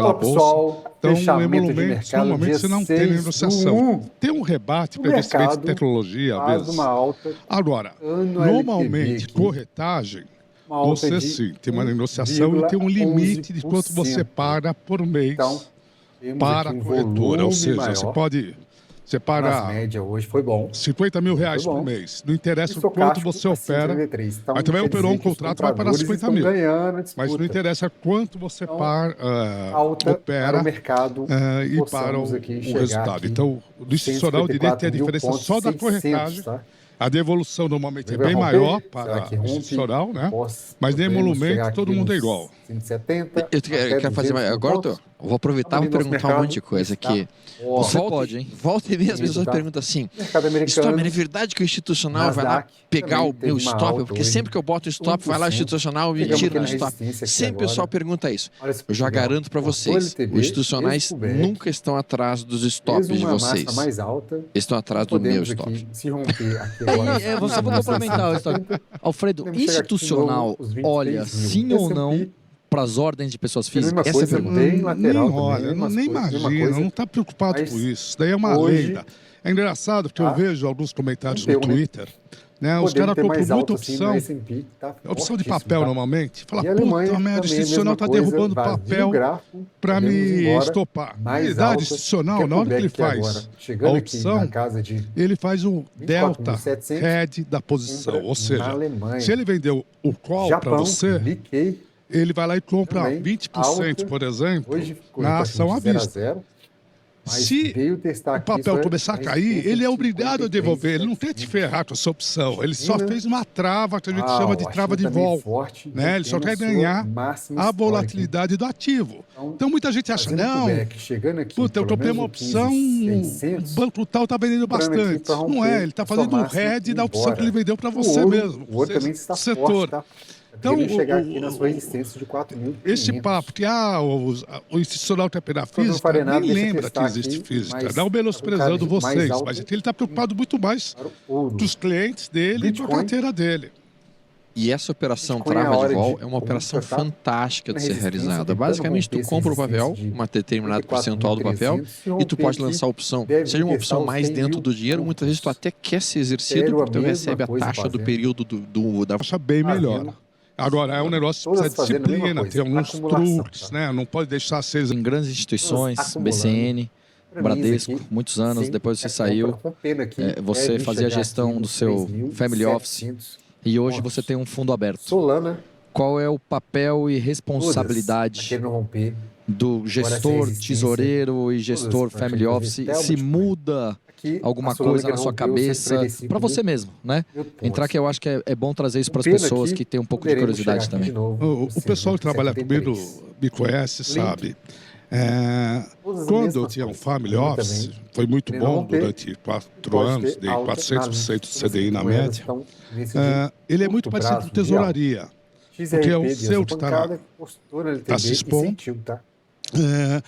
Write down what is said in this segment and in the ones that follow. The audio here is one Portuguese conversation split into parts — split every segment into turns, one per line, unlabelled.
pela Bolsa.
Pessoal,
Então,
fechamento de
emolumentos,
mercado
normalmente
dia
você não tem
6 do
negociação.
1.
Tem um rebate
O
para investimento em
mercado
tecnologia, às
faz
vezes.
uma alta
Agora,
no LTB
normalmente,
aqui,
corretagem,
uma alta
você
de
sim tem uma negociação e tem um limite de quanto você
1,11%.
paga por mês
Então, temos
para a
aqui um
corretora. Ou
volume
seja, você
maior.
você
Nas
paga
médias hoje foi bom.
50 mil
Foi
reais por
bom.
mês. Não
E
interessa o quanto
estocástico
você
a
opera.
5,33. Então,
Aí também
quer
operou um
dizer que os
contrato, vai pagar
compradores
50
estão
mil.
ganhando a
Mas não
disputa.
interessa quanto você
Então, alta para
opera
o mercado,
e para
possamos aqui
o
chegar
resultado.
aqui
Então, o institucional, eu diria que tem a diferença só da
154.600,
corretagem.
tá?
A devolução normalmente é
Vai
bem
romper?
maior
Será
para
que
o
rompe?
institucional, né? Mas nem
Podemos chegar
emolumento,
aqui
todo mundo é
nos
igual.
170,
Eu
até
quero fazer
200
mais.
mil
Agora
pontos.
eu vou aproveitar para
Abrindo nosso
perguntar um monte de
mercado,
coisa
está
aqui.
ótimo.
Volta,
pode, hein?
volta e meia as pessoas
Tá?
perguntam assim:
Mercado americano.
Stop, é verdade que o institucional vai lá
Nasdaq
pegar
também
o
teve
meu
uma
stop?
alta
Porque
hoje,
sempre que eu boto o stop, vai lá o
1%.
institucional e
Chegamos
tira
aqui
o
na
stop.
resistência aqui
Sempre o pessoal
agora.
pergunta isso.
Olha esse
Eu já
Portugal.
garanto para
Cortou
vocês:
LTB,
os institucionais
fez pullback,
nunca estão atrás dos
fez
stops de
uma massa
vocês.
mais alta.
Eles estão atrás do meu
Podemos
stop.
aqui se romper aqui agora.
E, você vai complementar o stop. Alfredo,
Podemos chegar aqui de
institucional
novo, os 26
olha
mil.
sim ou
S&P,
não para as ordens de pessoas
mesma
físicas? Essa é a
coisa,
pergunta.
bem lateral
Nem
também,
olha,
mesmas
nem
coisas, mesma
imagina,
coisa.
não está preocupado
Mas
com isso. Isso daí é uma
hoje,
lenda. É engraçado porque eu
tá?
vejo alguns comentários no
Rompeu, né?
Twitter, né? Os
Podemos
caras
ter
compram
mais
muita
alto assim no
opção.
S&P, tá
Opção de
fortíssimo,
papel
tá?
normalmente. Fala,
E a Alemanha
puta merda, o
também,
institucional
mesma
está
coisa,
derrubando
vazio o
papel
gráfico,
para
podemos ir
me
embora,
estopar. Na
mais
verdade,
alta,
institucional,
quer
na hora que ele
pullback
faz
agora, chegando
a
aqui na
opção,
casa de
ele faz o delta
24.700,
head da posição.
compra
Ou seja,
na Alemanha.
se ele vendeu o call para
Japão,
você,
Nikkei,
ele vai lá e compra
também
20%,
alta.
por exemplo,
Hoje ficou
na ação à
praticamente 0 a
vista.
0. Mas
Se
veio testar
o
aqui,
papel
só
começar a cair,
resistência
ele é
de
obrigado a devolver. Ele não tenta te
53.700.
ferrar com essa opção. Ele só
China.
fez uma trava, que a gente chama de
A
trava de
China também
vol.
forte,
Né? Ele só
rompendo
quer
a sua
ganhar
máxima
a
histórica, hein?
volatilidade do ativo. Então muita gente acha,
Fazendo
não,
pullback, chegando aqui,
puta, eu
pelo
comprei
menos
uma
no
opção,
15.600,
o banco tal tá vendendo
comprando aqui
bastante.
pra
Não
romper
é, ele tá
a sua
fazendo um
máxima
head
e ir
da opção que ele
embora.
vendeu para
O
você
ouro,
mesmo.
o ouro
Você,
também está
setor.
forte, tá?
Então,
Querendo chegar aqui na sua resistência de 4.500.
esse papo que o institucional tem pena
Quando não
física,
farei nada,
nem
deixa eu
lembra que
testar
existe
aqui,
física.
mas
Não menosprezando
tá com cara de mais
vocês,
alta
mas ele está preocupado muito mais
para o ouro.
dos clientes dele e da
Bitcoin.
carteira dele.
E essa operação
Bitcoin é a
trava de
hora
vol
de
é uma operação
compra, tá?
fantástica de
Na
ser
resistência,
realizada.
tentando
Basicamente, tu
romper essa
compra o papel,
resistência de
uma determinada percentual do papel,
54.300. Se
e tu
romper
pode
aqui,
lançar a opção.
deve
Seja uma
testar
opção
os
mais
100
dentro
mil
do dinheiro, muitas vezes tu
pontos.
até quer ser exercido,
Sério,
porque tu
a mesma
recebe a
coisa
taxa do
fazendo.
período da
Acha bem melhor.
Fazendo.
Agora, é um negócio que
Todas
precisa de
fazendo a mesma
disciplina,
coisa,
tem alguns
acumulação,
truques,
tá?
né? Não pode deixar ser
Em grandes instituições,
Acumulando.
BCN,
Pra mim,
Bradesco,
isso aqui,
muitos anos,
sim,
depois você
é
saiu,
compra, rompendo aqui,
você
deve
fazia a
chegar
gestão
aqui
do
nos
seu family office
3.700
e hoje
pontos.
você tem um fundo aberto.
Solana,
Qual é o papel e
todas, tá
responsabilidade
querendo romper.
do
Agora essa
gestor,
resistência,
tesoureiro e gestor
todas,
family
praticamente,
office?
até o
Se
Bitcoin.
muda
Aqui,
alguma
a Solana
coisa na
querendo
sua
romper os
cabeça
145
para você mesmo, né?
mil pontos.
Entrar que eu acho que é bom trazer isso para as
Pena
pessoas
aqui,
que têm um pouco de
poderemos
curiosidade
chegar aqui
também.
de novo,
O pessoal que trabalha comigo me conhece, sabe.
Todas as
Quando eu
mesmas
tinha um
coisas.
family
Também,
office, foi muito
querendo
bom
romper,
durante 4
pode
anos,
ter
dei
alta
400% do
na
CDI na
moedas
média.
estão nesse
Ele é
curto
muito parecido
prazo,
com tesouraria, porque é o
XRP,
seu que está
postou na LTB
tá se
e
expondo.
sentiu, tá?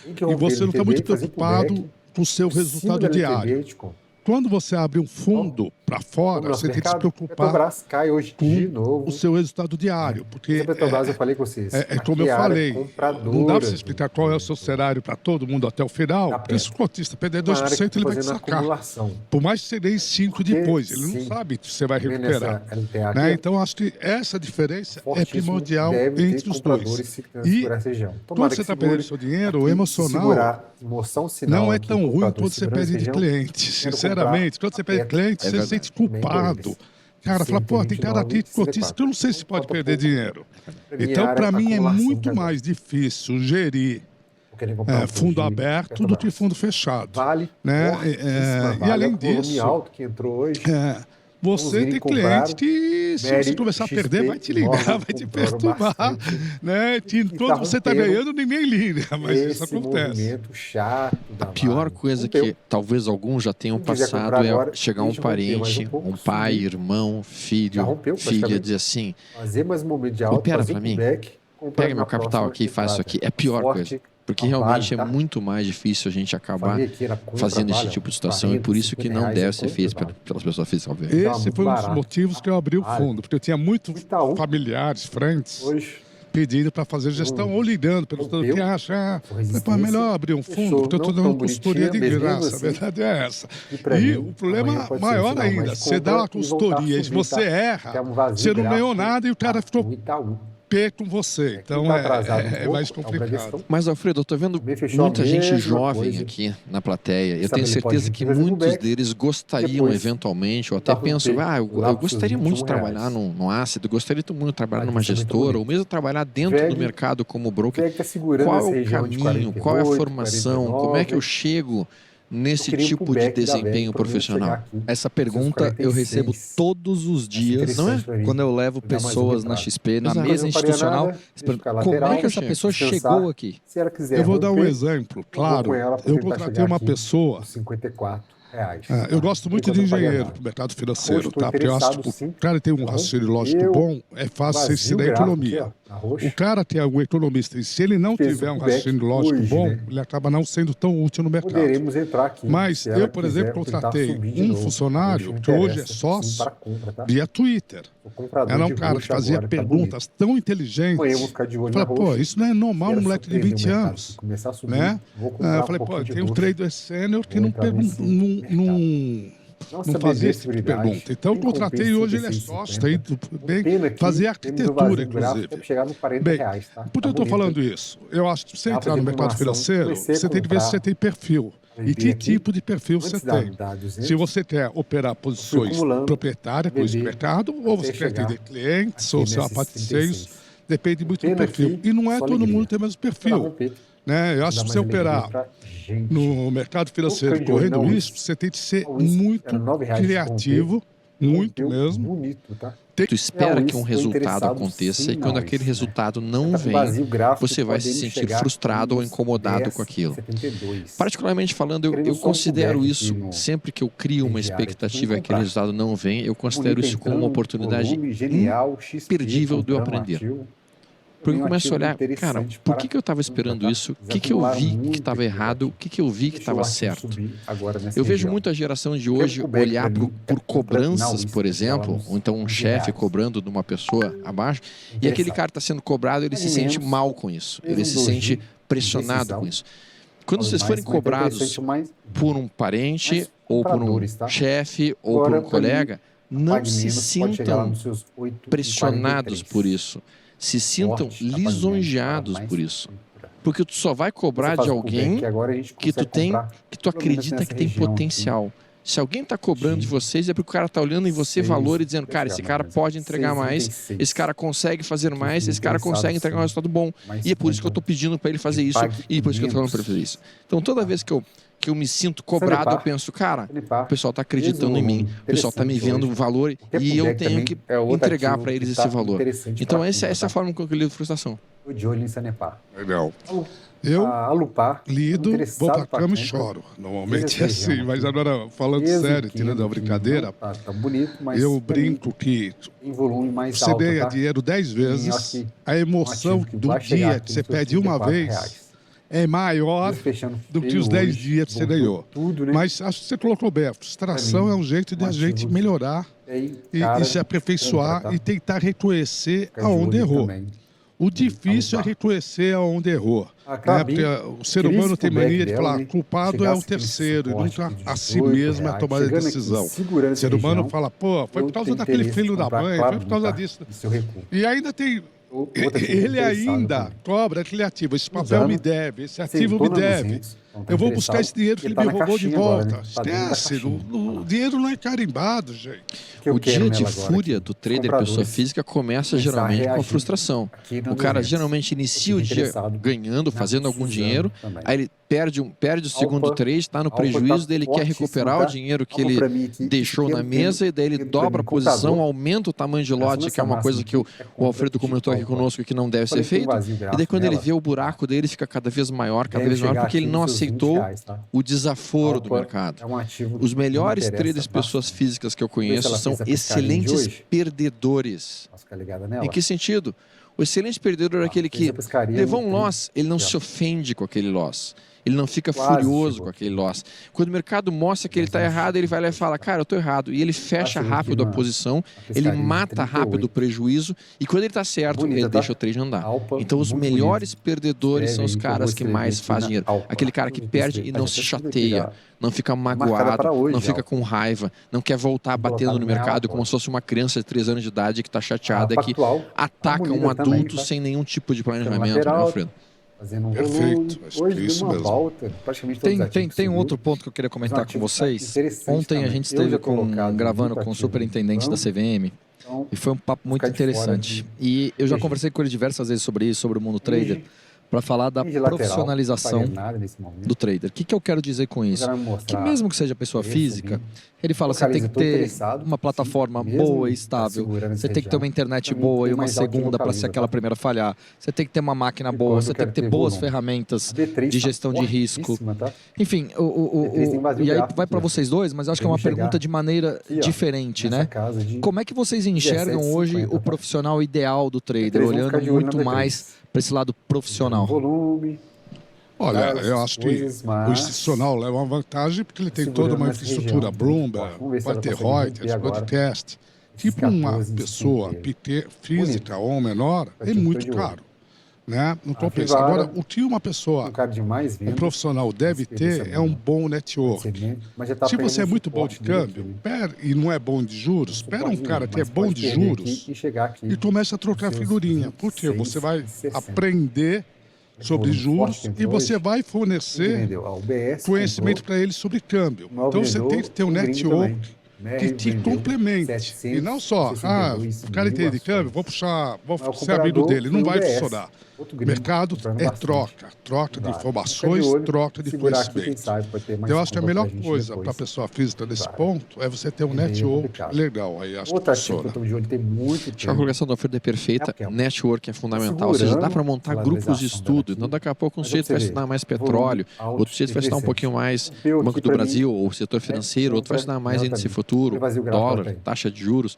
Tem que
e
romper
você não está
LTB,
muito
fazer
preocupado
pullback,
com o seu
por cima
resultado
da LTB,
diário.
Bitcoin.
Quando você abre um fundo para
Vamos
fora,
no nosso
você tem que se
mercado.
preocupar
Petrobras cai hoje de
com
novo.
o seu resultado diário, porque
Essa Petrobras, eu falei com vocês.
é
aqui
como eu
é a área
falei,
compradora
não dá para você explicar qual é o seu cenário para todo mundo até o final,
Tá
porque se o cotista perder 2%, ele vai te
fazendo
sacar.
acumulação.
Por mais que você dê 5
Porque,
depois, ele não
sim,
sabe se você vai
Tá vendo
recuperar.
essa LTA aqui,
Né?
ó?
Então, acho que essa diferença é
Fortíssimo,
primordial
deve ter
entre os dois.
compradores se querendo
E
segurar essa região.
quando
Tomara
você
que
está
segure
perdendo seu dinheiro, o
aqui,
emocional
segurar, emoção sinal
não é
aqui,
tão ruim
comprador
quando você
segurando
perde
essa
de
região.
cliente.
Quero
Sinceramente,
comprar
quando você perde
aperto.
cliente, você se
verdade,
sente
também
culpado.
dois.
Cara, fala, pô, tem cara aqui que cotista que eu não sei se pode perder dinheiro. Então, para mim, é muito mais difícil gerir fundo aberto do que fundo fechado.
Vale,
né? E além
volume
disso,
alto que entrou hoje.
você tem cliente que, se você começar a perder, vai te ligar, vai te perturbar. Né? Enquanto você está ganhando, ninguém liga, mas isso acontece.
Movimento chato
A pior coisa que talvez alguns já tenham passado é chegar um parente, um pai, irmão, filho, filha, dizer assim:
fazer mais um momento de alta,
opera para mim, pega meu capital aqui e faz isso aqui. É a pior coisa. Porque realmente é muito mais difícil a gente acabar fazendo esse tipo de situação e por isso que não deve ser feito pelas pessoas físicas, obviamente.
Esse foi um dos motivos que eu abri o fundo, porque eu tinha muitos familiares, friends, pedindo para fazer gestão ou ligando, perguntando o que acha. É melhor abrir um fundo, porque eu estou dando consultoria de graça. A verdade é essa. E o problema maior ainda, você dá uma consultoria e você erra, você não ganhou nada e o cara ficou pé com você. Então é mais complicado.
Mas, Alfredo, eu estou vendo muita gente jovem aqui na plateia. Eu tenho certeza que muitos deles gostariam eventualmente, ou até pensam, eu gostaria muito de trabalhar no ácido, gostaria muito de trabalhar numa gestora, ou mesmo trabalhar dentro do mercado como broker. Qual é o caminho? Qual é a formação? Como é que eu chego nesse tipo de desempenho profissional?
Essa pergunta eu recebo todos os dias, não é? Quando eu levo pessoas na XP, na mesa institucional, como é que essa pessoa chegou aqui?
Eu vou dar um exemplo, claro. Eu contratei uma pessoa. Eu gosto muito de engenheiro do mercado financeiro, tá? Porque eu acho que o cara tem um raciocínio lógico bom, é fácil você ensinar economia. O cara tem algum economista, e se ele não tiver um raciocínio lógico bom, ele acaba não sendo tão útil no mercado. Mas eu, por exemplo, contratei um funcionário que hoje é sócio via Twitter. Era um cara que fazia perguntas tão inteligentes. Eu falei, pô, isso não é normal num moleque de 20 anos. Né? Eu falei, pô, tem um trader sênior que não fazia esse tipo de pergunta. Então, eu contratei e hoje ele é sócio, está indo bem, fazer arquitetura, inclusive. Bem, por que eu estou falando isso? Eu acho que você entrar no mercado financeiro, você tem que ver se você tem perfil. E que tipo de perfil você tem. Se você quer operar posições proprietárias, coisa de mercado, ou você quer atender clientes, ou seu parte de seios, depende muito do perfil. E não é todo mundo tem o mesmo perfil. Né? Eu acho que você operar no mercado financeiro correndo risco, você tem que ser muito criativo, muito mesmo.
Tu espera que um resultado aconteça e quando aquele resultado não vem, você vai se sentir frustrado ou incomodado com aquilo. Particularmente falando, eu considero isso, sempre que eu crio uma expectativa e aquele resultado não vem, eu considero isso como uma oportunidade imperdível de eu aprender. Porque eu começo a olhar, cara, por que eu estava esperando isso? O que eu vi que estava errado? O que eu vi que estava certo? Eu vejo muita geração de hoje olhar por cobranças, por exemplo, ou então um chefe cobrando de uma pessoa abaixo, e aquele cara está sendo cobrado, ele se sente mal com isso, ele se sente pressionado com isso. Quando vocês forem cobrados por um parente, ou por um chefe, ou por um colega, não se sintam pressionados por isso. Se sintam lisonjeados por isso. Porque tu só vai cobrar de alguém que tu acredita que tem potencial. Se alguém está cobrando de vocês, é porque o cara está olhando em você valor e dizendo, cara, esse cara pode entregar mais, esse cara consegue fazer mais, esse cara consegue entregar um resultado bom. E é por isso que eu estou pedindo para ele fazer isso, e por isso que eu estou falando para ele fazer isso. Então, toda vez que eu me sinto cobrado, eu penso, cara, o pessoal está acreditando em mim, o pessoal está me vendo o valor e eu tenho que entregar para eles esse valor. Então, essa é a forma como eu lido frustração.
Legal. Eu lido, vou pra cama e choro. Normalmente é assim, mas agora, falando sério, tirando a brincadeira, eu brinco que você ganha dinheiro 10 vezes, a emoção do dia que você pede uma vez é maior do que os 10 dias que você ganhou. Mas acho que você colocou bem, a frustração é um jeito de a gente melhorar e se aperfeiçoar e tentar reconhecer aonde errou. O difícil é reconhecer aonde errou. Né? Porque o ser humano tem mania de falar culpado é o terceiro, e nunca a si mesmo é a tomada de decisão. O ser humano fala, pô, foi por causa daquele filho da mãe, foi por causa disso. E ainda tem... Ele ainda cobra aquele ativo. Esse papel me deve, esse ativo me deve. Eu vou buscar esse dinheiro que ele me roubou de volta. Esquece, o dinheiro não é carimbado, gente.
O dia de fúria do trader pessoa física começa geralmente com a frustração. O cara geralmente inicia o dia ganhando, fazendo algum dinheiro, aí ele perde o segundo trade, está no prejuízo, daí ele quer recuperar o dinheiro que ele deixou na mesa e daí ele dobra a posição, aumenta o tamanho de lote, que é uma coisa que o Alfredo comentou aqui conosco que não deve ser feito, e daí quando ele vê o buraco dele fica cada vez maior, porque ele não aceitou o desaforo do mercado. Os melhores traders pessoas físicas que eu conheço são excelentes perdedores. Em que sentido? O excelente perdedor é aquele que levou um loss, ele não se ofende com aquele loss. Ele não fica furioso com aquele loss. Quando o mercado mostra que ele está errado, ele vai lá e fala, cara, eu estou errado. E ele fecha rápido a posição, ele mata rápido o prejuízo e quando ele está certo, ele deixa o trade andar. Então os melhores perdedores são os caras que mais fazem dinheiro. Aquele cara que perde e não se chateia, não fica magoado, não fica com raiva, não quer voltar batendo no mercado como se fosse uma criança de 3 anos de idade que está chateada, que ataca um adulto sem nenhum tipo de planejamento, né, Alfredo?
Perfeito, acho que é isso mesmo.
Volta,
tem um outro ponto que eu queria comentar com vocês. Ontem a gente esteve gravando com o superintendente da CVM e foi um papo muito interessante. E eu já conversei com ele diversas vezes sobre isso, sobre o mundo trader, para falar da profissionalização do trader. O que eu quero dizer com isso? Que mesmo que seja pessoa física, ele fala que você tem que ter uma plataforma boa e estável, você tem que ter uma internet boa e uma segunda para se aquela primeira falhar, você tem que ter uma máquina boa, você tem que ter boas ferramentas de gestão de risco. Enfim, e aí vai para vocês dois, mas acho que é uma pergunta de maneira diferente, né? Como é que vocês enxergam hoje o profissional ideal do trader, olhando muito mais para esse lado profissional?
Olha, eu acho que o institucional leva uma vantagem porque ele tem toda uma infraestrutura, Bloomberg, pode ter Reuters, pode teste. Tipo uma pessoa física ou menor é muito caro. Né? Não estou pensando. Agora, o que uma pessoa, um profissional deve ter é um bom network. Se você é muito bom de câmbio e não é bom de juros, espera um cara que é bom de juros e começa a trocar figurinha. Porque você vai aprender sobre juros e você vai fornecer conhecimento para ele sobre câmbio. Então você tem que ter um network que te complemente. E não só, o cara entende de câmbio, vou ser amigo dele. Não vai funcionar. O mercado é troca de informações, troca de conhecimentos. Eu acho que a melhor coisa para a pessoa física nesse ponto é você ter um network legal. Aí acho que funciona.
Acho que a colocação da oferta é perfeita. Network é fundamental. Ou seja, dá para montar grupos de estudo. Então, daqui a pouco, um sujeito vai estudar mais petróleo, outro sujeito vai estudar um pouquinho mais Banco do Brasil, ou setor financeiro, outro vai estudar mais índice futuro, dólar, taxa de juros.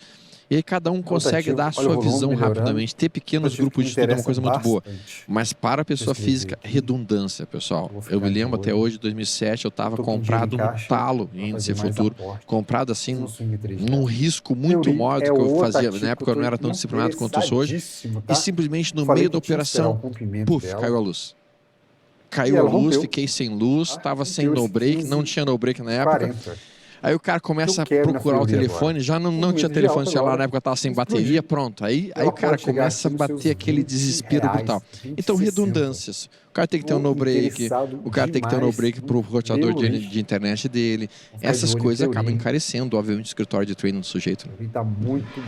E aí cada um consegue dar a sua visão rapidamente. Ter pequenos grupos de estudo é uma coisa muito boa. Mas para a pessoa física, redundância, pessoal. Eu me lembro até hoje, 2007, eu estava comprado no talo em índice futuro. Comprado assim, num risco muito maior do que eu fazia. Na época eu não era tão disciplinado quanto eu sou hoje. E simplesmente no meio da operação, caiu a luz. Caiu a luz, fiquei sem luz, estava sem no break, não tinha no break na época. Aí o cara começa a procurar o telefone, já não tinha telefone celular na época, estava sem bateria, pronto. Aí o cara começa a bater aquele desespero brutal. Então, redundâncias. O cara tem que ter um no-break, o cara tem que ter um no-break para o roteador de internet dele. Essas coisas acabam encarecendo, obviamente, o escritório de treino do sujeito.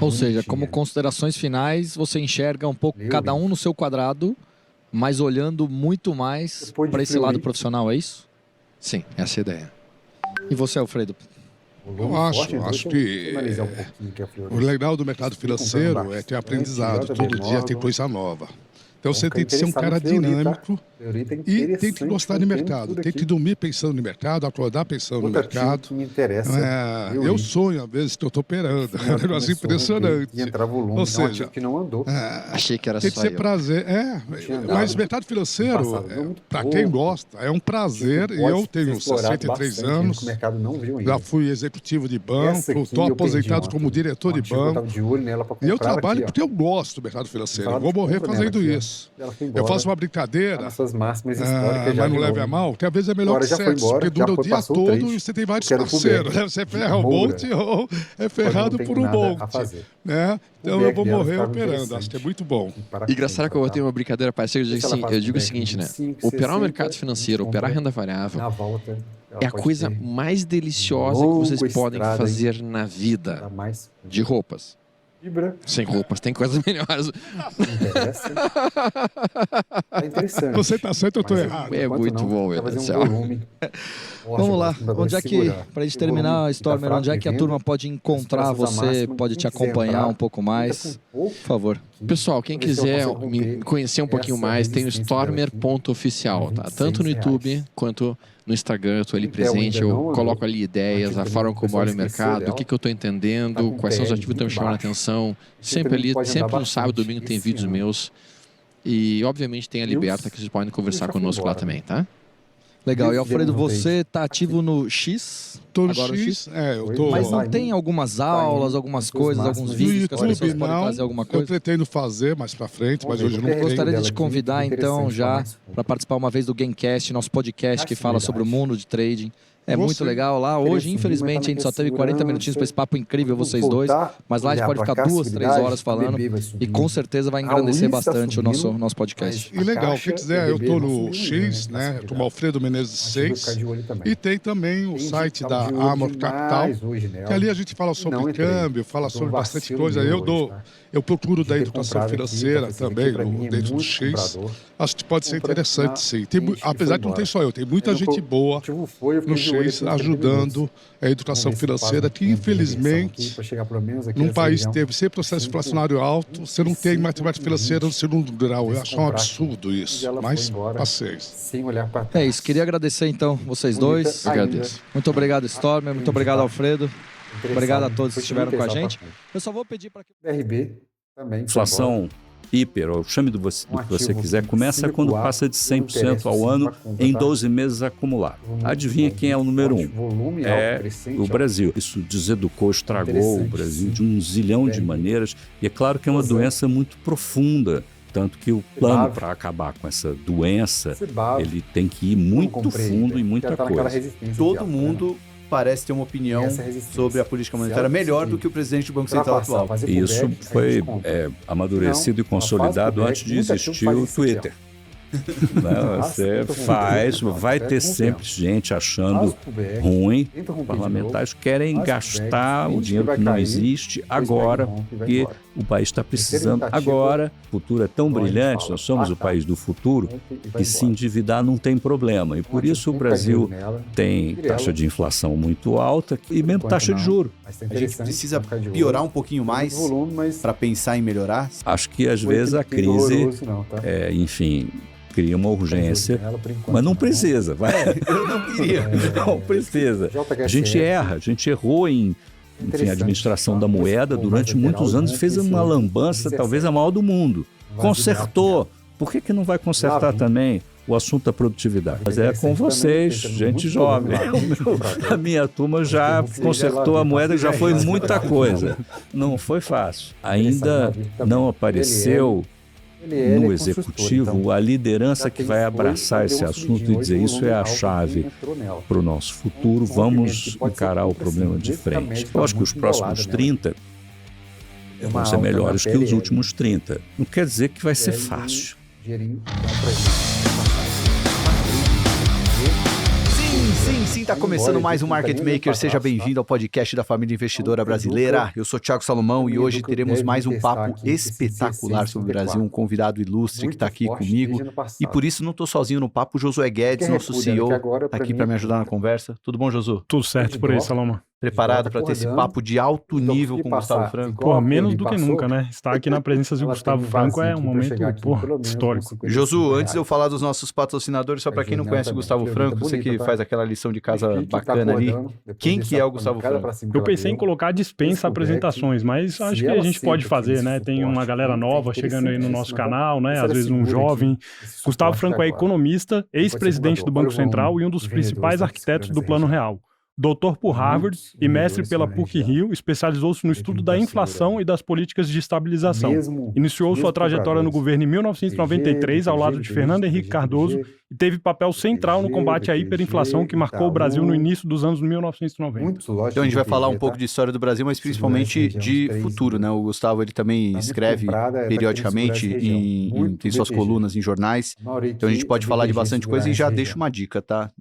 Ou seja, como considerações finais, você enxerga um pouco cada um no seu quadrado, mas olhando muito mais para esse lado profissional, é isso?
Sim, essa é a ideia.
E você, Alfredo?
Eu acho que o legal do mercado financeiro é ter aprendizado. Todo dia tem coisa nova. Então você tem que ser um cara dinâmico e tem que gostar de mercado. Tem que dormir pensando no mercado, acordar pensando no mercado. Eu sonho, às vezes, que eu estou operando. É um negócio impressionante. Ou seja,
achei que era
tem que ser prazer. Mas mercado financeiro, para quem gosta, é um prazer. E eu tenho 63 anos, já fui executivo de banco, estou aposentado como diretor de banco. E eu trabalho porque eu gosto do mercado financeiro. Eu vou morrer fazendo isso. Eu faço uma brincadeira, mas não leve a mal, que às vezes é melhor que sexo, porque dura o dia todo e você tem vários parceiros. Você ferra um monte ou é ferrado por um monte. Né? Então eu vou morrer operando, acho que é muito bom.
E engraçado que eu vou ter uma brincadeira parecida, eu digo o seguinte, né? Operar o mercado financeiro, operar renda variável, é a coisa mais deliciosa que vocês podem fazer na vida. De roupas. Sem roupas, tem coisas melhores.
É interessante.
Você está certo ou estou errado?
É muito bom, meu Deus do céu.
Vamos lá, onde é que, para a gente terminar, Stormer, onde é que a turma pode encontrar você, pode te acompanhar um pouco mais? Por favor.
Pessoal, quem quiser me conhecer um pouquinho mais, tem o stormer.oficial, tá? Tanto no YouTube quanto no Instagram, eu estou ali presente, eu coloco ali ideias, a forma como olho o mercado, o que eu estou entendendo, quais são os ativos que estão me chamando a atenção. Sempre ali, sempre no sábado e domingo tem vídeos meus. E, obviamente, tem a Liberta, que vocês podem conversar conosco lá também, tá?
Legal. E Alfredo, você está ativo no X?
Tô no X, eu tô...
Mas não tem algumas aulas, algumas coisas, alguns vídeos que as pessoas podem fazer alguma coisa?
Eu pretendo fazer mais pra frente, mas hoje não tenho.
Gostaria de te convidar, então, já para participar uma vez do Gamecast, nosso podcast que fala sobre o mundo de trading. É muito legal lá. Hoje, infelizmente, a gente só teve 40 minutinhos para esse papo incrível, vocês dois. Mas lá a gente pode ficar 2, 3 horas falando. E com certeza vai engrandecer bastante o nosso podcast.
E legal, quem quiser, eu tô no X, né? Eu tô no Alfredo Menezes 6. E tem também o site da Amor Capital. Que ali a gente fala sobre câmbio, fala sobre bastante coisa. Eu procuro da educação financeira também, dentro do X. Acho que pode ser interessante, sim. Apesar de não ter só eu, tem muita gente boa no X ajudando a educação financeira, que infelizmente, num país que teve sempre processo inflacionário alto, você não tem matemática financeira no segundo grau. Eu acho um absurdo isso, mas paciência.
É isso, queria agradecer então vocês dois.
Agradeço.
Muito obrigado, Stormer, muito obrigado, Alfredo. Obrigado a todos que estiveram com a gente. Eu só vou pedir para que...
BRB também.
Inflação hiper, ou chame do que você quiser, começa quando passa de 100% ao ano em 12 meses acumulado. Adivinha quem é o número 1? É o Brasil. Isso deseducou, estragou o Brasil de um zilhão de maneiras. E é claro que é uma doença muito profunda. Tanto que o plano para acabar com essa doença, ele tem que ir muito fundo em muita coisa.
Todo mundo parece ter uma opinião sobre a política monetária melhor do que o presidente do Banco Central atual.
Isso foi amadurecido e consolidado antes de existir o Twitter. Não, você faz, vai ter sempre gente achando ruim. Parlamentares querem gastar o dinheiro que não existe agora, porque o país está precisando agora. O futuro é tão brilhante, nós somos o país do futuro, que se endividar não tem problema. E por isso o Brasil tem taxa de inflação muito alta e mesmo taxa de juros.
A gente precisa piorar um pouquinho mais para pensar em melhorar?
Acho que às vezes a crise, enfim, cria uma urgência, mas não precisa.
Eu não queria.
Não precisa. A gente erra, a gente errou em a administração da moeda durante muitos anos e fez uma lambança, talvez a maior do mundo. Consertou. Por que não vai consertar também o assunto da produtividade? Mas é com vocês, gente jovem. A minha turma já consertou a moeda, já foi muita coisa. Não foi fácil. Ainda não apareceu no executivo a liderança que vai abraçar esse assunto e dizer isso é a chave para o nosso futuro, vamos encarar o problema de frente. Eu acho que os próximos 30 vão ser melhores que os últimos 30. Não quer dizer que vai ser fácil.
Sim, tá começando mais um Market Maker. Seja bem-vindo ao podcast da família investidora brasileira. Eu sou Thiago Salomão e hoje teremos mais um papo espetacular sobre o Brasil. Um convidado ilustre que está aqui comigo. E por isso não estou sozinho no papo. O Josué Guedes, nosso CEO, está aqui para me ajudar na conversa. Tudo bom, Josu?
Tudo certo por aí, Salomão.
Preparado para ter esse papo de alto nível com o Gustavo Franco?
Pô, menos do que nunca, né? Estar aqui na presença do Gustavo Franco é um momento, histórico.
Josu, antes de eu falar dos nossos patrocinadores, só para quem não conhece o Gustavo Franco, você que faz aquela lição de casa bacana ali, quem que é o Gustavo Franco?
Eu pensei em colocar dispensa apresentações, mas acho que a gente pode fazer, né? Tem uma galera nova chegando aí no nosso canal, né? Às vezes um jovem. Gustavo Franco é economista, ex-presidente do Banco Central e um dos principais arquitetos do Plano Real. Doutor por Harvard e mestre pela PUC-Rio, especializou-se no estudo da inflação e das políticas de estabilização. Iniciou sua trajetória no governo em 1993, ao lado de Fernando Henrique Cardoso, e teve papel central no combate à hiperinflação que marcou o Brasil no início dos anos 1990.
Então a gente vai falar um pouco de história do Brasil, mas principalmente de futuro, né? O Gustavo, ele também escreve periodicamente, tem suas colunas em jornais, então a gente pode falar de bastante coisa e já deixa uma dica, tá?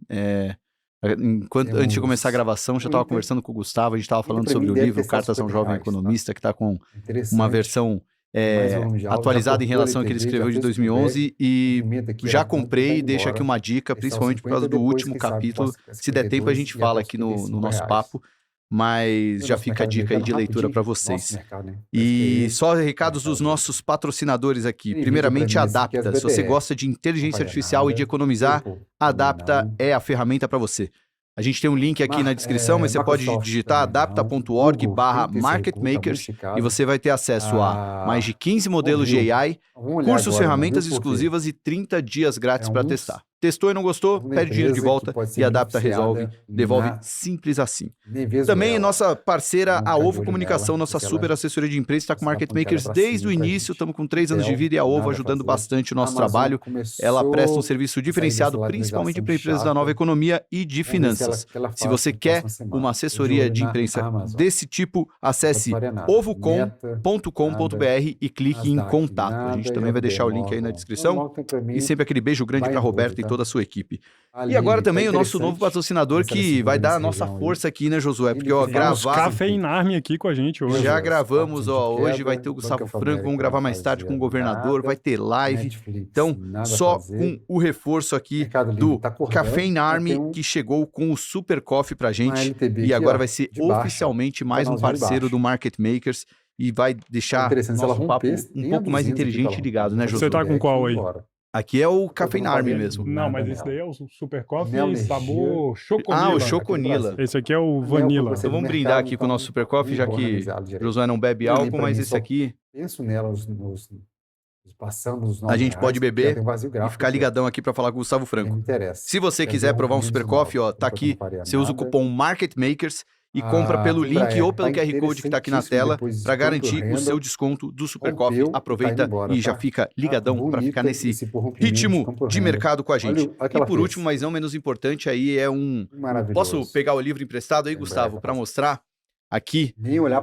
Antes de começar a gravação, já estava conversando com o Gustavo, a gente estava falando sobre o livro Cartas a um Jovem Economista, que está com uma versão atualizada em relação ao que ele escreveu de 2011 e já comprei e deixo aqui uma dica, principalmente por causa do último capítulo. Se der tempo a gente fala aqui no nosso papo, mas já fica a dica aí de leitura para vocês. E só recados dos nossos patrocinadores aqui. Primeiramente, a Adapta. Se você gosta de inteligência artificial e de economizar, a Adapta é a ferramenta para você. A gente tem um link aqui na descrição, mas você pode digitar adapta.org/marketmakers e você vai ter acesso a mais de 15 modelos de AI, cursos, ferramentas exclusivas e 30 dias grátis para testar. Testou e não gostou, pede dinheiro de volta e adapta, resolve, devolve, simples assim. Também nossa parceira, a Ovo Comunicação, nossa super assessoria de imprensa, está com Market Makers desde o início, estamos com 3 anos de vida e a Ovo ajudando bastante o nosso trabalho. Ela presta um serviço diferenciado, principalmente para empresas da nova economia e de finanças. Se você quer uma assessoria de imprensa desse tipo, acesse ovocom.com.br e clique em contato. A gente também vai deixar o link aí na descrição. E sempre aquele beijo grande para Roberto e toda a sua equipe. E agora também o nosso novo patrocinador que vai dar a nossa força aqui, né, Josué? Porque, ó, gravar...
Cafeinarme aqui com a gente hoje.
Já gravamos, ó, hoje vai ter o Gustavo Franco, vamos gravar mais tarde com o governador, vai ter live. Então, só com o reforço aqui do Caffeine Army, que chegou com o Super Coffee pra gente. E agora vai ser oficialmente mais um parceiro do Market Makers e vai deixar nosso papo um pouco mais inteligente e ligado, né, Josué?
Você tá com qual aí?
Aqui é o Caffeine Army mesmo.
Não, mas esse daí é o Super Coffee sabor Choconila.
Ah, o Choconila.
Esse aqui é o Vanilla.
Então vamos brindar aqui com o nosso Super Coffee, já que o Josué não bebe álcool, mas esse aqui...
Penso nelas
a gente pode beber e ficar ligadão aqui para falar com o Gustavo Franco. Se você quiser provar um Super Coffee, ó, tá aqui. Você usa o cupom Market Makers e compra pelo link ou pelo QR Code que tá aqui na tela para garantir o seu desconto do Super Coffee. Aproveita e já fica ligadão para ficar nesse ritmo de mercado com a gente. E por último, mas não menos importante, aí é um... Posso pegar o livro emprestado aí, Gustavo, para mostrar aqui?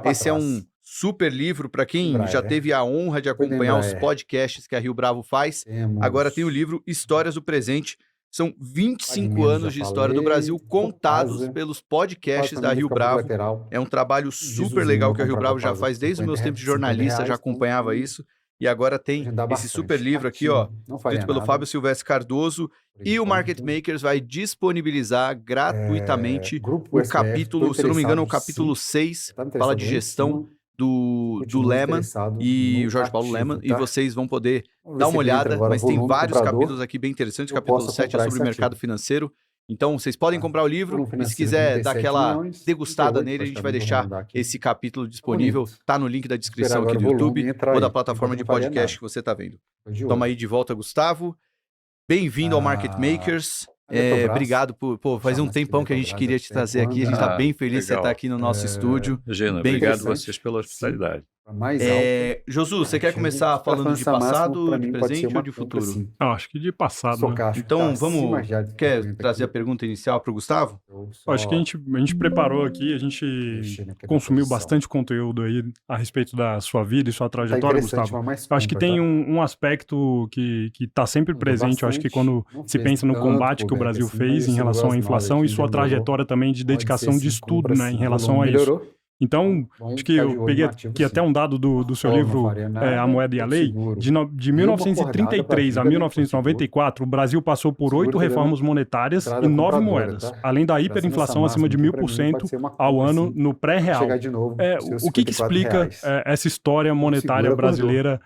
Esse é um super livro para quem já teve a honra de acompanhar os podcasts que a Rio Bravo faz. Agora tem o livro Histórias do Presente. São 25 anos de história do Brasil contados pelos podcasts da Rio Bravo. É um trabalho super legal que a Rio Bravo já faz desde os meus tempos de jornalista, já acompanhava isso. E agora tem esse super livro aqui, ó, escrito pelo Fábio Silvestre Cardoso. E o Market Makers vai disponibilizar gratuitamente o capítulo, se eu não me engano, é o capítulo 6, fala de gestão do Lehman e o Jorge Paulo Lehman, e vocês vão poder dar uma olhada, mas tem vários capítulos aqui bem interessantes. O capítulo 7 é sobre o mercado financeiro. Então, vocês podem comprar o livro, e se quiser dar aquela degustada nele, a gente vai deixar esse capítulo disponível. Tá no link da descrição aqui do YouTube ou da plataforma de podcast que você está vendo. Toma aí de volta, Gustavo. Bem-vindo ao Market Makers. Obrigado por fazer um tempão que a gente queria te trazer aqui. A gente está bem feliz de você estar aqui no nosso estúdio.
Gena, obrigado a vocês pela hospitalidade.
Josu, você quer começar falando de passado, de presente ou de futuro?
Acho que de passado. Né?
Então, quer trazer a pergunta inicial para o Gustavo?
Acho que a gente preparou aqui, a gente consumiu bastante conteúdo aí a respeito da sua vida e sua trajetória, Gustavo. Acho que tem um aspecto que está sempre presente. Eu acho que quando se pensa no combate que o Brasil fez em relação à inflação e sua trajetória também de dedicação de estudo, né, em relação a isso. Então, acho que eu peguei aqui até um dado do seu livro, A Moeda e a Lei. De 1933 a 1994, o Brasil passou por 8 reformas monetárias e 9 moedas, além da hiperinflação acima de 1000% ao ano no pré-real. O que explica essa história monetária brasileira?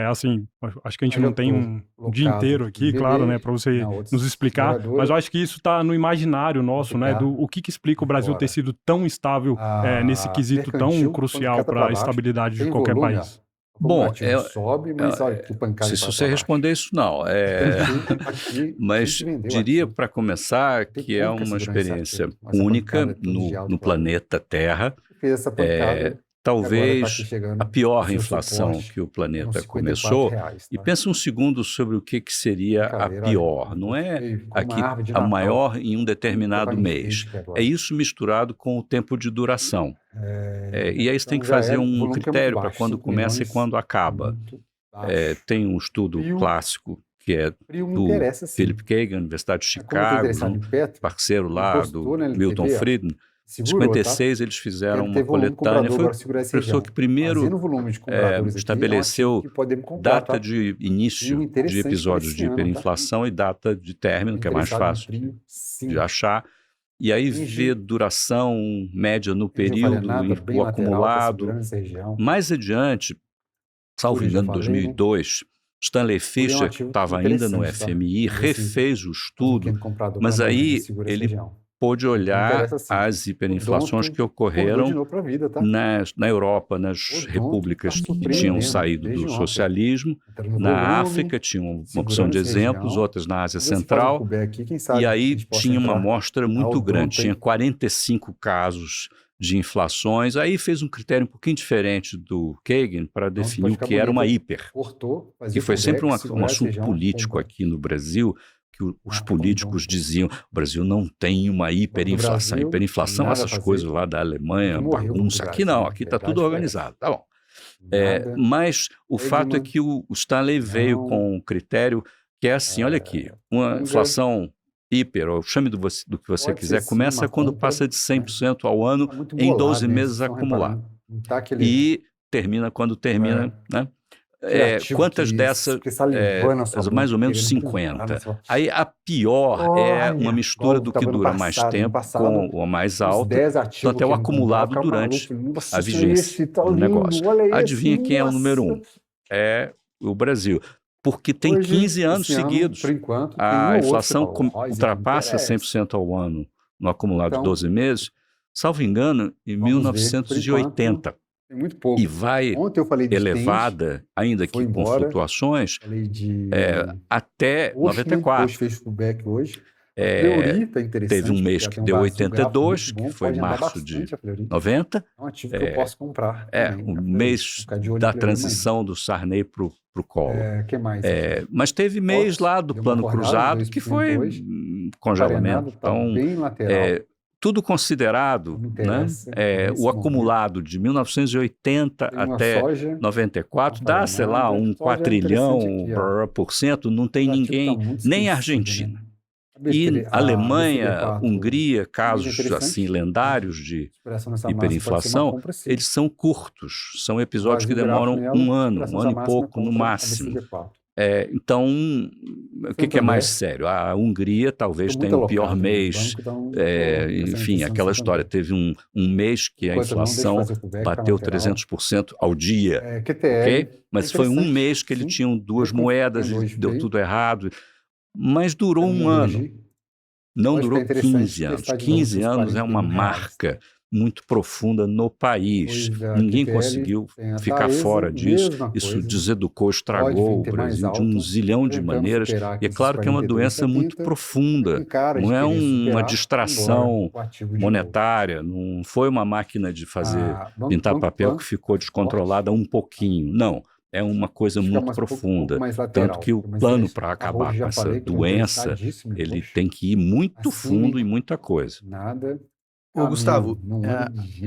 Assim, acho que a gente não tem um dia inteiro aqui, claro, né, para você nos explicar, mas eu acho que isso está no imaginário nosso, né, o que explica o Brasil ter sido tão estável nesse quesito tão crucial para a estabilidade de qualquer país.
Bom, se você responder isso, não. Mas diria, para começar, que é uma experiência única no planeta Terra. Talvez a pior inflação que o planeta começou. E pensa um segundo sobre o que seria a pior. Não é a maior em um determinado mês. É isso misturado com o tempo de duração. E aí você tem que fazer um critério para quando começa e quando acaba. Tem um estudo clássico que é do Philip Kagan, Universidade de Chicago, parceiro lá do Milton Friedman. Em 56, eles fizeram uma coletânea. Foi o professor que primeiro estabeleceu data de início de episódios de hiperinflação e data de término, que é mais fácil de achar. E aí vê duração média no período e o acumulado. Mais adiante, salvo engano, em 2002, Stanley Fischer, que estava ainda no FMI, refez o estudo, mas aí ele pôde olhar as hiperinflações que ocorreram
vida, tá?
na Europa, nas repúblicas que tinham saído do socialismo, na África tinha uma opção de exemplos, outras na Ásia Central, e aí tinha uma amostra muito grande, tinha 45 casos de inflações, aí fez um critério um pouquinho diferente do Kagan para definir o que era uma hiper, que foi sempre um assunto político aqui no Brasil, que os políticos diziam, o Brasil não tem uma hiperinflação. Hiperinflação, essas coisas lá da Alemanha, bagunça. Aqui não, aqui está tudo organizado. Tá bom. Mas o fato é que o Stanley veio com um critério que é assim, olha aqui, uma inflação hiper, ou chame do que você quiser, começa quando passa de 100% ao ano em 12 meses acumulado. E termina quando termina, né? Quantas dessas? Mais ou menos 50. Aí a pior é uma mistura do que dura mais tempo com a mais alta, até o acumulado durante a vigência do negócio. Adivinha quem é o número 1? É o Brasil. Porque tem 15 anos seguidos. A inflação ultrapassa 100% ao ano no acumulado de 12 meses, salvo engano, em 1980.
Muito pouco.
E vai elevada, ainda que com flutuações, até 94. Teve um mês que deu 82, que foi março de 90.
É um ativo que eu posso comprar.
O mês da transição do Sarney para o Collor. Mas teve mês lá do Plano Cruzado, que foi congelamento. Então, tudo considerado, né? O acumulado de 1980 até 94 dá, sei lá, um quatrilhão por cento, não tem ninguém, nem a Argentina. E Alemanha, Hungria, casos assim lendários de hiperinflação, eles são curtos, são episódios que demoram um ano e pouco no máximo. Então, o que é mais sério? A Hungria talvez tenha o pior mês, enfim, aquela história. Teve um mês que a inflação bateu 300% ao dia, ok? Mas foi um mês que ele tinha duas moedas e deu tudo errado. Mas durou um ano, não durou 15 anos. 15 anos é uma marca muito profunda no país. Ninguém conseguiu ficar fora disso. Isso deseducou, estragou o Brasil de um zilhão de maneiras. E é claro que é uma doença muito profunda. Não é uma distração monetária, não foi uma máquina de pintar papel que ficou descontrolada um pouquinho. Não. É uma coisa muito profunda, tanto que o plano para acabar com essa doença, ele tem que ir muito fundo em muita coisa.
Gustavo,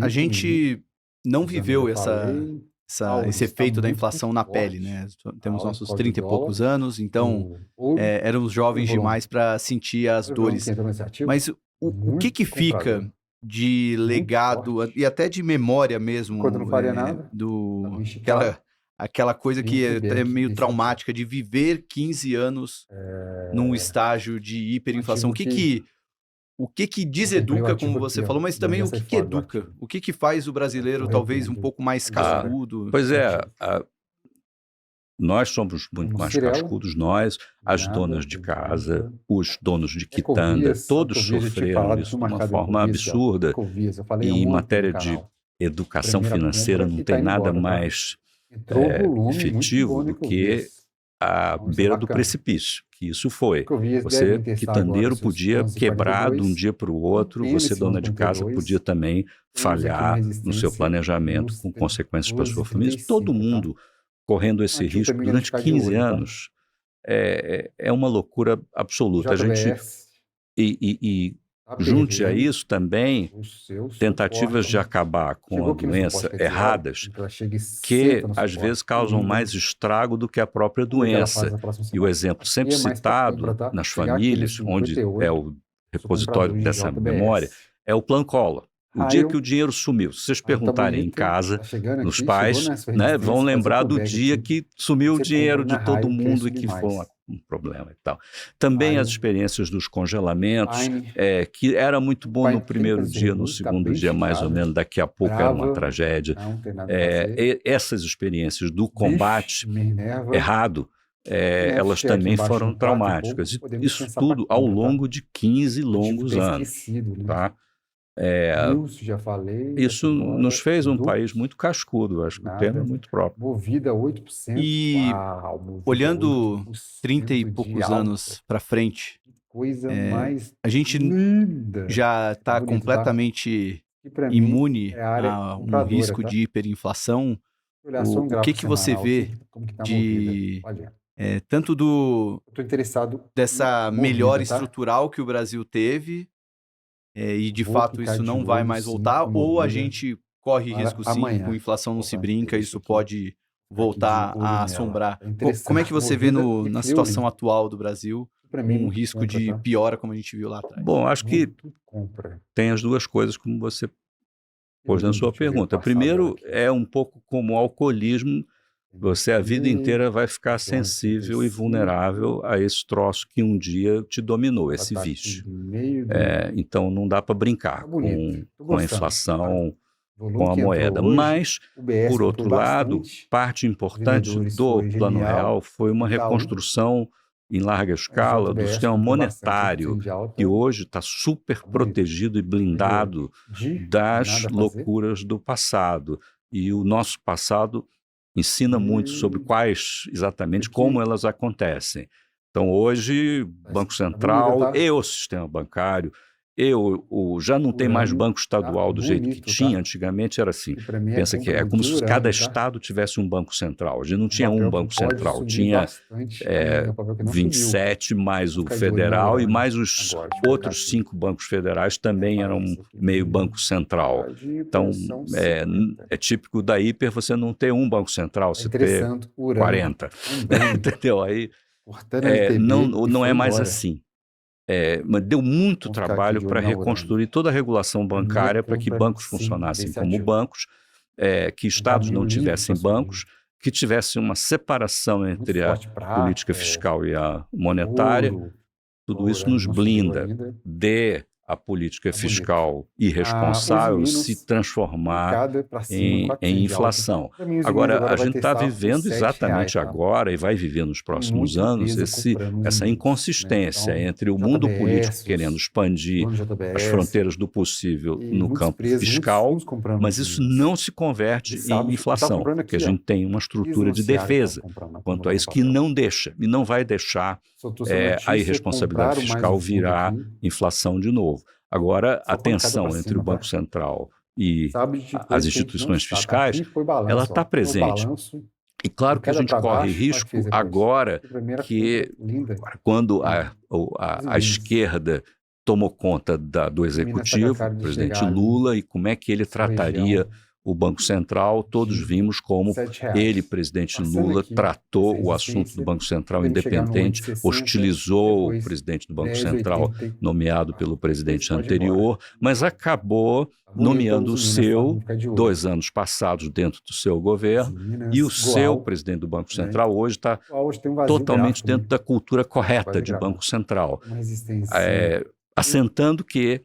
a gente não viveu esse efeito da inflação na pele, né? Temos nossos 30 e poucos anos, então éramos jovens demais para sentir as dores. Mas o que fica de legado e até de memória mesmo aquela coisa que é meio traumática de viver 15 anos num estágio de hiperinflação? O que deseduca, como você falou, mas também o que educa? O que faz o brasileiro talvez um pouco mais cascudo?
Pois nós somos muito mais cascudos, as donas de casa, os donos de quitanda, todos sofreram isso de uma forma absurda. E em matéria de educação financeira não tem nada mais efetivo do que a beira do precipício, que isso foi. Você, quitandeiro, podia quebrar de um dia para o outro, você, dona de casa, podia também falhar no seu planejamento, com consequências para a sua família. Todo mundo correndo esse risco durante 15 anos é uma loucura absoluta. A gente... Junte a isso também tentativas de acabar com a doença erradas, que às vezes causam mais estrago do que a própria doença. E o exemplo sempre citado nas famílias, onde é o repositório dessa memória, é o Plano Collor. O dia que o dinheiro sumiu, se vocês perguntarem em casa, nos pais, né, vão lembrar do dia que sumiu o dinheiro de todo mundo e que foi um problema e tal. Também as experiências dos congelamentos, que era muito bom no primeiro dia, no segundo dia mais ou menos, daqui a pouco era uma tragédia. Essas experiências do combate errado elas também foram traumáticas. Isso tudo ao longo de 15 longos anos. Tá?
Já falei.
Isso nos fez um país muito cascudo, acho que o termo é muito próprio.
Movida 8%.
E olhando
8%
30 e poucos anos para frente,
coisa mais
a gente
linda.
já está completamente imune a um risco de hiperinflação. O que você vê de tanto dessa melhora estrutural que o Brasil teve, e de fato isso não vai mais voltar, ou a gente corre risco sim, com inflação não se brinca, isso pode voltar a assombrar. Como é que você vê na situação atual do Brasil um risco de piora como a gente viu lá atrás?
Bom, acho que tem as duas coisas como você pôs na sua pergunta. Primeiro, é um pouco como o alcoolismo, você a vida inteira vai ficar sensível e vulnerável a esse troço que um dia te dominou, esse vício. Então não dá para brincar com a inflação, com a moeda. Mas, por outro lado, parte importante do Plano Real foi uma reconstrução em larga escala do sistema monetário, que hoje está super protegido e blindado das loucuras do passado. E o nosso passado ensina muito sobre exatamente como elas acontecem. Então, hoje, Banco Central e o sistema bancário, já não tem mais banco estadual do jeito que tinha, antigamente era assim. Pensa que é como se cada estado tivesse um banco central. A gente não tinha um banco central, tinha 27 mais o federal e mais os outros 5 bancos federais também eram meio banco central. Então, é típico da hiper você não ter um banco central, você ter 40. Entendeu? Aí não é mais assim. Mas deu muito trabalho para reconstruir toda a regulação bancária para que bancos funcionassem como bancos, que estados não tivessem bancos, que tivessem uma separação entre a política fiscal e a monetária. Tudo isso nos blinda de a política fiscal irresponsável se transformar em inflação. Agora, a gente está vivendo exatamente agora e vai viver nos próximos anos essa inconsistência entre o mundo político querendo expandir as fronteiras do possível no campo fiscal, mas isso não se converte em inflação, porque a gente tem uma estrutura de defesa quanto a isso que não deixa e não vai deixar a irresponsabilidade fiscal virar inflação de novo. Agora, a tensão entre o Banco Central e as instituições fiscais, ela está presente. E claro que a gente corre risco agora que, quando a esquerda tomou conta do executivo, o presidente Lula, e como é que ele trataria o Banco Central, todos vimos como ele, presidente Lula, tratou o assunto do Banco Central independente, hostilizou o presidente do Banco Central, nomeado pelo presidente anterior, mas acabou nomeando o seu, 2 anos passados dentro do seu governo, e o seu presidente do Banco Central hoje está totalmente dentro da cultura correta de Banco Central, assentando que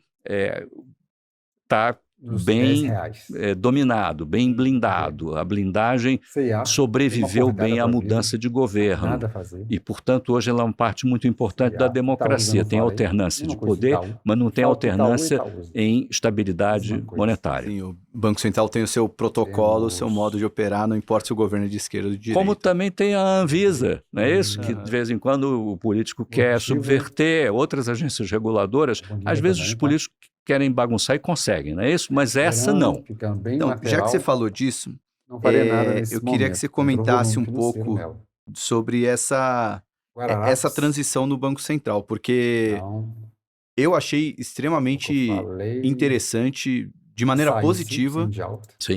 está bem dominado, bem blindado. A blindagem sobreviveu bem à mudança de governo. E, portanto, hoje ela é uma parte muito importante da democracia. Tem alternância de poder, mas não tem alternância em estabilidade monetária.
Sim, o Banco Central tem o seu protocolo, o seu modo de operar, não importa se o governo é de esquerda ou de direita.
Como também tem a Anvisa, não é isso? Que de vez em quando o político quer subverter outras agências reguladoras. Às vezes os políticos querem bagunçar e conseguem, não é isso? Mas essa não.
Então, já que você falou disso, eu queria que você comentasse um pouco sobre essa transição no Banco Central, porque eu achei extremamente interessante, de maneira positiva,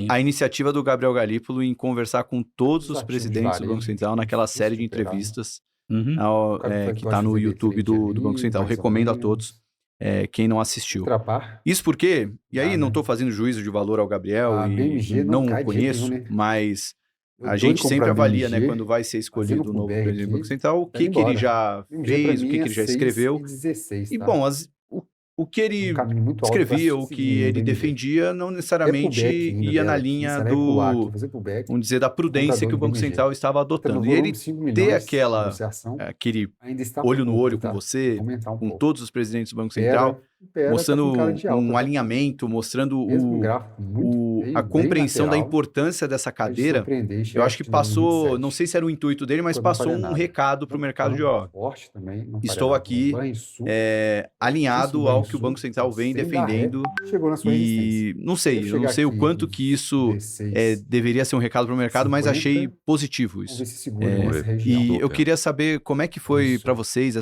a iniciativa do Gabriel Galípolo em conversar com todos os presidentes do Banco Central naquela série de entrevistas que está no YouTube do Banco Central. Recomendo a todos. Quem não assistiu. Isso porque, e aí não estou fazendo juízo de valor ao Gabriel e não o conheço, mas a gente sempre avalia, né, quando vai ser escolhido o novo presidente do Banco Central, o que ele já fez, o que ele já escreveu. E bom, o que ele escrevia, o que ele defendia, não necessariamente ia na linha vamos dizer, da prudência que o Banco Central estava adotando. E ele ter aquele olho no olho com você, com todos os presidentes do Banco Central, mostrando um alinhamento, mostrando a compreensão da importância dessa cadeira, eu acho que passou, não sei se era o intuito dele, mas passou um recado para o mercado de estou aqui alinhado ao que o Banco Central vem defendendo e não sei, eu não sei o quanto que isso deveria ser um recado para o mercado, mas achei positivo isso. E eu queria saber como é que foi para vocês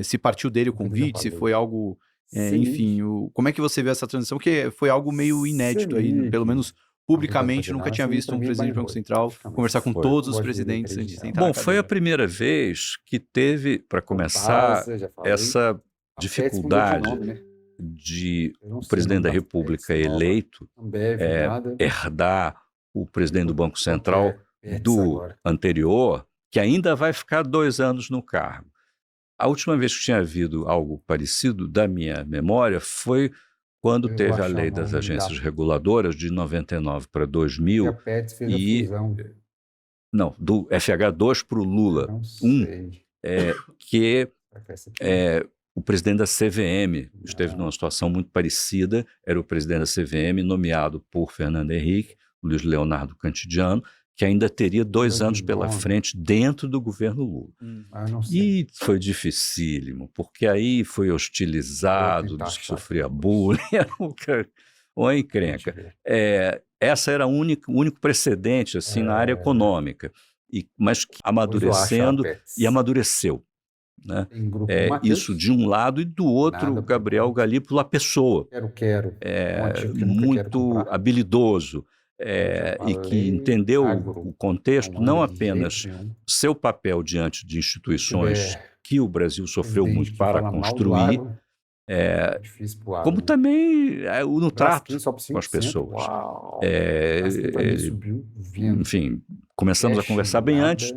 se partiu dele o convite, se foi algo enfim, como é que você vê essa transição? Porque foi algo meio inédito aí, pelo menos publicamente, nunca tinha visto um presidente do Banco Central conversar com todos os presidentes antes de sentar.
Bom, foi a primeira vez que teve, para começar, essa dificuldade de o presidente da República eleito herdar o presidente do Banco Central do anterior, que ainda vai ficar 2 anos no cargo. A última vez que tinha havido algo parecido, da minha memória, foi quando teve a lei das agências reguladoras de 99 para 2000 não, do FH2 para o Lula 1, que o presidente da CVM esteve numa situação muito parecida, era o presidente da CVM nomeado por Fernando Henrique, Luiz Leonardo Cantidiano, que ainda teria 2 anos pela frente dentro do governo Lula. E foi dificílimo, porque aí foi hostilizado, sofria bullying, uma encrenca. Essa era o único precedente assim, na área econômica, mas que amadurecendo e amadureceu. Né? Isso de um lado e do outro, o Gabriel Galípolo, a pessoa, muito habilidoso, e que entendeu o contexto, não apenas seu papel diante de instituições que o Brasil sofreu muito para construir, como também no trato com as pessoas. Enfim, começamos a conversar bem antes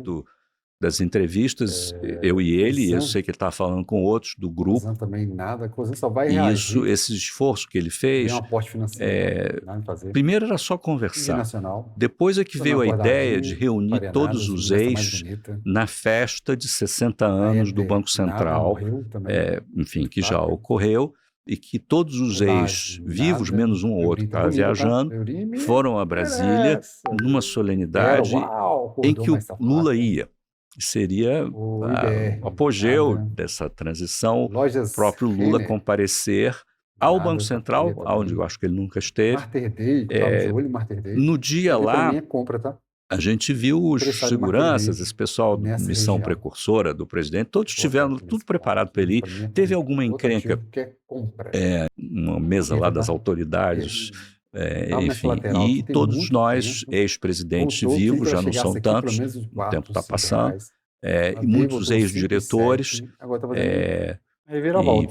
das entrevistas, eu e ele, eu sei que ele estava falando com outros do grupo, e esse esforço que ele fez, primeiro era só conversar, depois é que veio a ideia de reunir todos os eixos na festa de 60 anos do Banco Central, enfim, que já ocorreu, e que todos os ex vivos, menos um ou outro que estava viajando, foram a Brasília numa solenidade em que o Lula ia. Seria o apogeu dessa transição, o próprio Lula comparecer ao Banco Central, onde eu acho que ele nunca esteve. No dia lá, a gente viu os seguranças, esse pessoal da missão precursora do presidente, todos tiveram tudo preparado para ele ir. Teve alguma encrenca, uma mesa lá das autoridades, enfim, e todos nós, ex-presidentes vivos, já não são tantos, o tempo está passando, e muitos ex-diretores e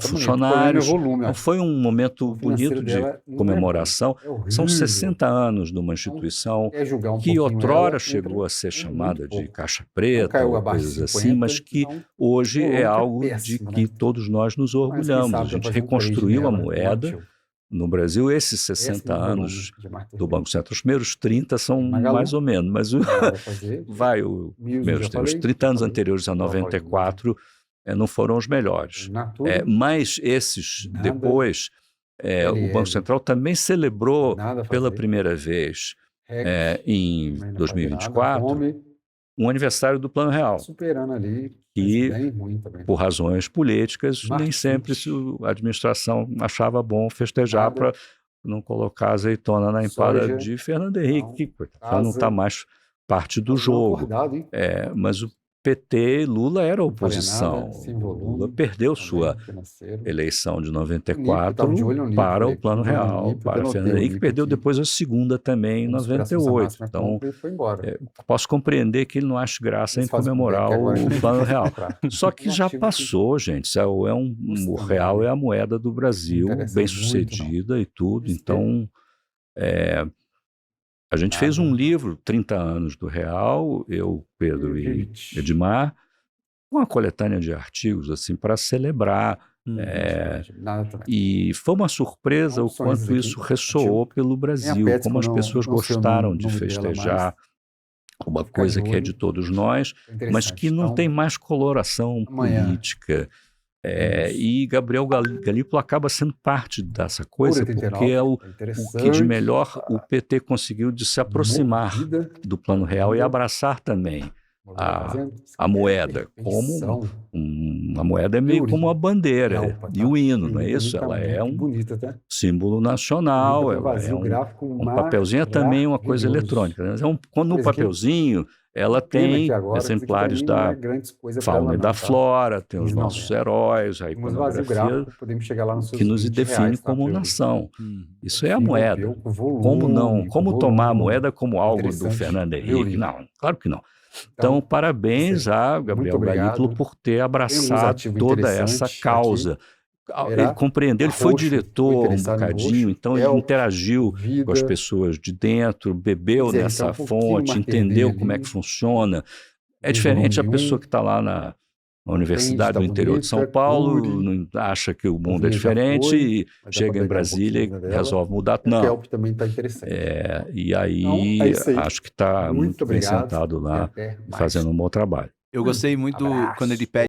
funcionários. Então, foi um momento bonito de comemoração. São 60 anos de uma instituição que outrora chegou a ser chamada de caixa preta, ou coisas assim, mas que hoje é algo de que todos nós nos orgulhamos. A gente reconstruiu a moeda. No Brasil, esses 60 anos do Banco Central, os primeiros 30 são mais ou menos, mas os 30 anos anteriores a 94 não foram os melhores. Mas esses depois, o Banco Central também celebrou pela primeira vez, em 2024, um aniversário do Plano Real. E, por razões políticas, nem sempre a administração achava bom festejar para não colocar azeitona na empada de Fernando Henrique, que já não está mais parte do jogo. Mas o PT, Lula era oposição. Lula perdeu sua eleição de 94 para o Plano Real, para Fernando Henrique, perdeu depois a segunda também em 98. Então, posso compreender que ele não acha graça em comemorar o Plano Real. Só que já passou, gente. O real é a moeda do Brasil, bem sucedida e tudo. Então, a gente fez um livro, 30 anos do real, eu, Pedro e Edmar, uma coletânea de artigos assim para celebrar E foi uma surpresa o quanto isso ressoou pelo Brasil, como as pessoas gostaram de festejar uma coisa que é de todos nós, mas que não tem mais coloração política. E Gabriel Galípolo acaba sendo parte dessa coisa, porque é o que de melhor o PT conseguiu de se aproximar do Plano Real e abraçar também a moeda, como a moeda é meio como a bandeira e o hino, não é isso? Ela é um símbolo nacional, ela é um papelzinho, é também uma coisa eletrônica. Né? Quando no papelzinho ela tem exemplares da fauna e da flora, tem os nossos heróis, a iconografia que nos define como nação. Isso é a moeda. Como tomar a moeda como algo do Fernando Henrique? Não, claro que não. Então, parabéns a Gabriel Galípolo por ter abraçado toda essa causa. Ele compreendeu, ele foi diretor um bocadinho, então ele interagiu com as pessoas de dentro, bebeu nessa fonte, entendeu como é que funciona. É diferente a pessoa que está lá na Universidade do interior de São Paulo, acha que o mundo é diferente e chega em Brasília e resolve mudar. Não. E aí acho que está muito bem sentado lá, fazendo um bom trabalho.
Eu gostei muito quando ele pede